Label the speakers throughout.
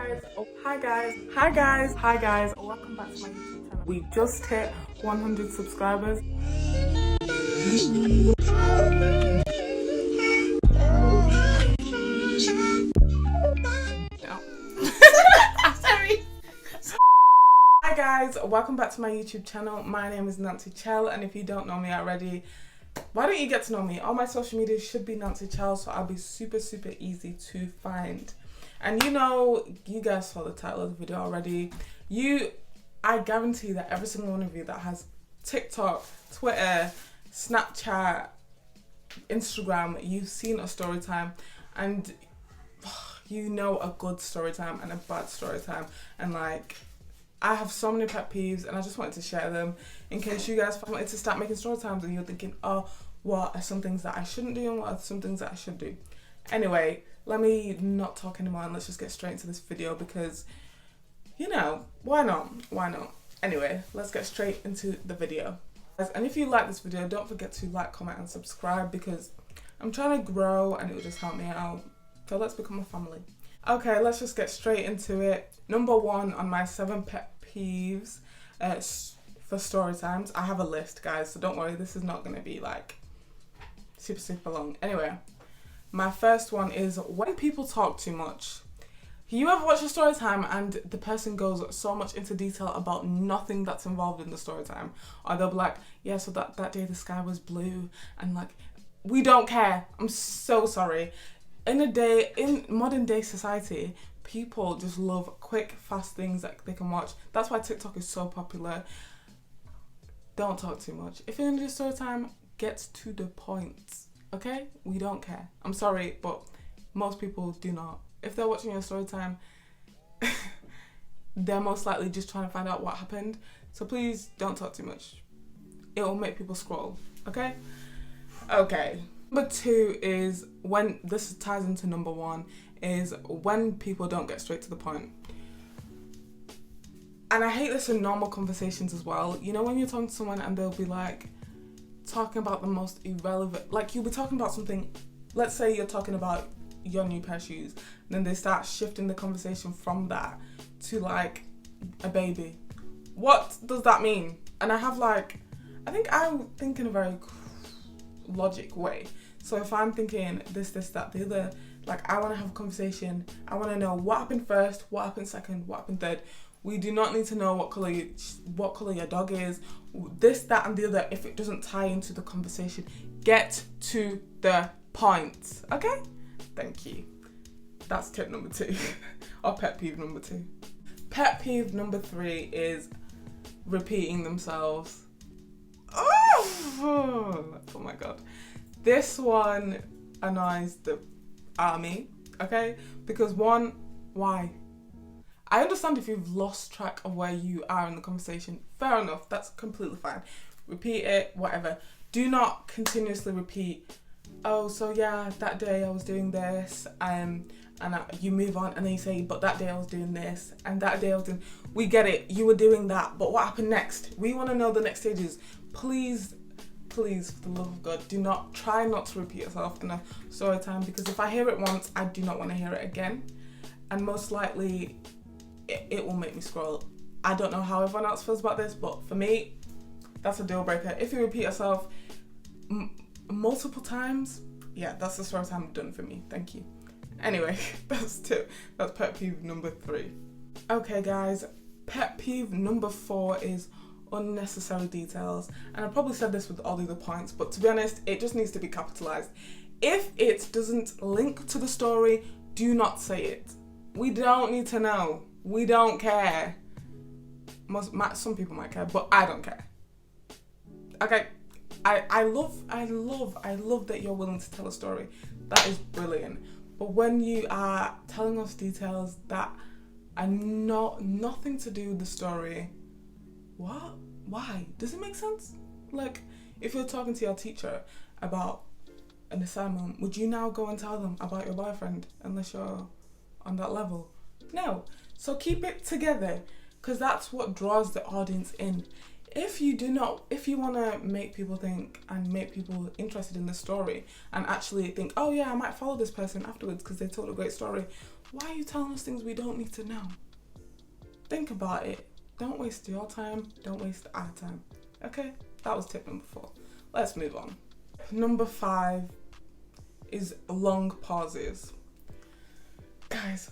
Speaker 1: guys, hi guys, welcome back to my YouTube channel. We just hit 100 subscribers. Sorry. Hi guys, welcome back to my YouTube channel. My name is Nancy Chell, and if you don't know me already, why don't you get to know me? All my social media should be Nancy Chell, so I'll be super easy to find. And you know, you guys saw the title of the video already. I guarantee that every single one of you that has TikTok, Twitter, Snapchat, Instagram, you've seen a story time, and you know a good story time and a bad story time. And like, I have so many pet peeves, and I just wanted to share them in case you guys wanted to start making story times and you're thinking, oh, what are some things that I shouldn't do and what are some things that I should do. Anyway, let me not talk anymore and let's just get straight into this video because, you know, why not? Anyway, let's get straight into the video. And if you like this video, don't forget to like, comment and subscribe because I'm trying to grow and it will just help me out. So let's become a family. Okay, let's just get straight into it. Number 1 on my 7 pet peeves for story times. I have a list, guys, so don't worry, this is not going to be like super long. Anyway, my first one is when people talk too much. You ever watch a story time and the person goes so much into detail about nothing that's involved in the story time? Or they'll be like, yeah, so that day the sky was blue, and like, we don't care. I'm so sorry. In modern day society, people just love quick, fast things that they can watch. That's why TikTok is so popular. Don't talk too much. If you're gonna do story time, get to the point. Okay? We don't care. I'm sorry, but most people do not. If they're watching your story time, they're most likely just trying to find out what happened. So please don't talk too much. It will make people scroll. Okay? Okay. Number 2 is when, this ties into number 1, is when people don't get straight to the point. And I hate this in normal conversations as well. You know, when you're talking to someone and they'll be like, talking about the most irrelevant, like you'll be talking about something, let's say you're talking about your new pair of shoes, and then they start shifting the conversation from that to like a baby. What does that mean? And I think in a very logic way. So if I'm thinking this, that, the other, like I want to have a conversation, I want to know what happened first, what happened second, what happened third. We do not need to know what color your dog is, this, that, and the other if it doesn't tie into the conversation. Get to the point, okay? Thank you. That's tip number 2, or pet peeve number 2. Pet peeve number 3 is repeating themselves. Oh my god. This one annoys the army, okay? Because one, why? I understand if you've lost track of where you are in the conversation. Fair enough, that's completely fine. Repeat it, whatever. Do not continuously repeat, oh, so yeah, that day I was doing this, you move on, and then you say, but that day I was doing this, and that day I was doing... We get it, you were doing that, but what happened next? We want to know the next stages. Please, for the love of God, try not to repeat yourself in a story time, because if I hear it once, I do not want to hear it again. And most likely, it will make me scroll. I don't know how everyone else feels about this, but for me, that's a deal breaker. If you repeat yourself multiple times, yeah, that's the story time done for me. Thank you. Anyway, that's pet peeve number 3. Okay guys, pet peeve number 4 is unnecessary details. And I probably said this with all the other points, but to be honest, it just needs to be capitalized. If it doesn't link to the story, do not say it. We don't need to know. We don't care. Some people might care, but I don't care. Okay, I love that you're willing to tell a story. That is brilliant. But when you are telling us details that are nothing to do with the story, what? Why? Does it make sense? Like, if you're talking to your teacher about an assignment, would you now go and tell them about your boyfriend unless you're on that level? No. So keep it together, because that's what draws the audience in. if you want to make people think and make people interested in the story and actually think, oh yeah, I might follow this person afterwards because they told a great story, why are you telling us things we don't need to know? Think about it. Don't waste your time. Don't waste our time. Okay? That was tip number 4. Let's move on. Number 5 is long pauses. Guys,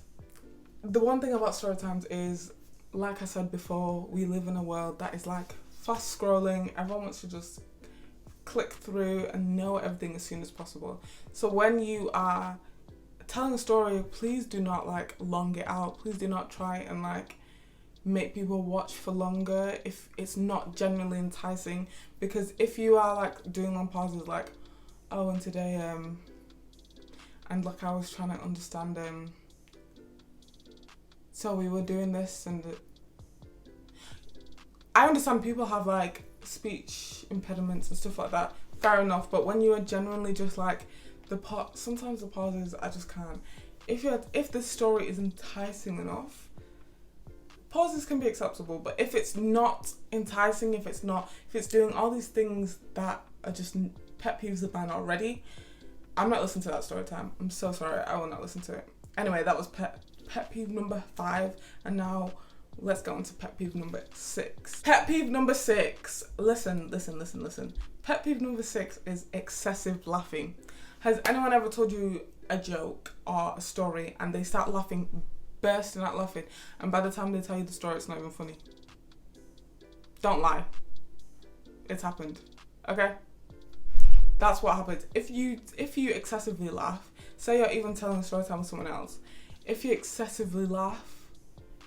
Speaker 1: the one thing about story times is, like I said before, we live in a world that is like fast scrolling. Everyone wants to just click through and know everything as soon as possible. So when you are telling a story, please do not like long it out. Please do not try and like make people watch for longer if it's not genuinely enticing. Because if you are like doing long pauses like, oh, and today and like I was trying to understand so we were doing this, and I understand people have like speech impediments and stuff like that, fair enough, but when you are genuinely just like sometimes the pauses, I just can't. If the story is enticing enough, pauses can be acceptable, but if it's not enticing, if it's doing all these things that are just pet peeves of mine already, I'm not listening to that story time. I'm so sorry, I will not listen to it. Anyway, that was pet peeve number 5, and now let's go on to pet peeve number 6. Pet peeve number 6. Listen. Pet peeve number 6 is excessive laughing. Has anyone ever told you a joke or a story and they start laughing, bursting out laughing, and by the time they tell you the story, it's not even funny? Don't lie. It's happened. Okay? That's what happens. If you excessively laugh, say you're even telling a story time with someone else, if you excessively laugh,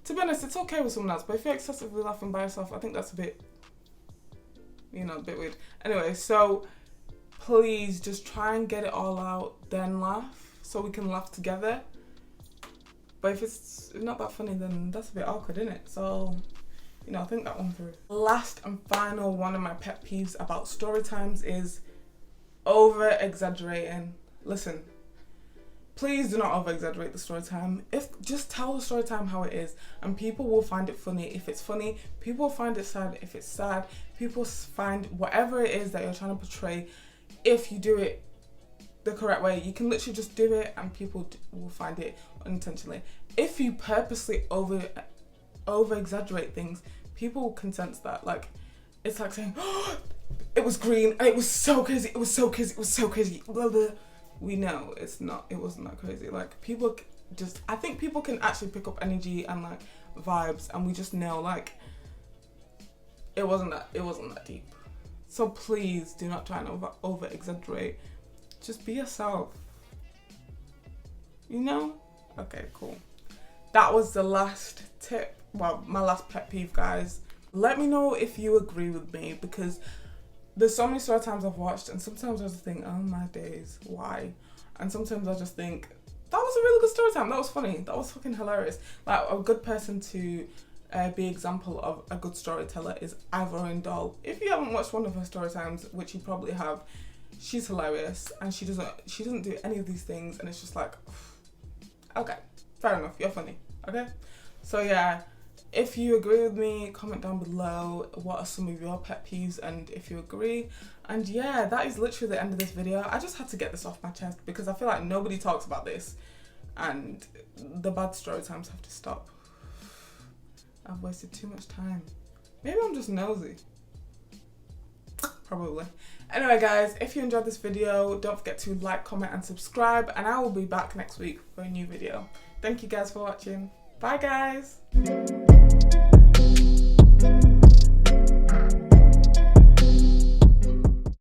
Speaker 1: to be honest, it's okay with someone else, but if you're excessively laughing by yourself, I think that's a bit weird. Anyway, so please just try and get it all out, then laugh, so we can laugh together. But if it's not that funny, then that's a bit awkward, isn't it? So, think that one through. Last and final one of my pet peeves about story times is over-exaggerating. Listen, please do not over-exaggerate the story time. Just tell the story time how it is, and people will find it funny if it's funny. People will find it sad if it's sad. People find whatever it is that you're trying to portray. If you do it the correct way, you can literally just do it, and people will find it unintentionally. If you purposely over-exaggerate things, people can sense that. Like, it's like saying, oh, it was green and it was so crazy. It was so crazy. It was so crazy. Blah, blah. We know it wasn't that crazy. Like, I think people can actually pick up energy and like vibes, and we just know like it wasn't that deep. So please do not try and over exaggerate. Just be yourself. Okay, cool. That was the last tip. Well, my last pet peeve, guys. Let me know if you agree with me, because there's so many story times I've watched, and sometimes I just think, oh my days, why? And sometimes I just think, that was a really good story time. That was funny. That was fucking hilarious. Like, a good person to be example of a good storyteller is Ivorian Doll. If you haven't watched one of her story times, which you probably have, she's hilarious, and she doesn't do any of these things, and it's just like, okay, fair enough, you're funny, okay? So yeah, if you agree with me, comment down below what are some of your pet peeves, and if you agree. And yeah, that is literally the end of this video. I just had to get this off my chest because I feel like nobody talks about this, and the bad story times have to stop. I've wasted too much time. Maybe I'm just nosy. Probably. Anyway guys, if you enjoyed this video, don't forget to like, comment and subscribe, and I will be back next week for a new video. Thank you guys for watching. Bye guys.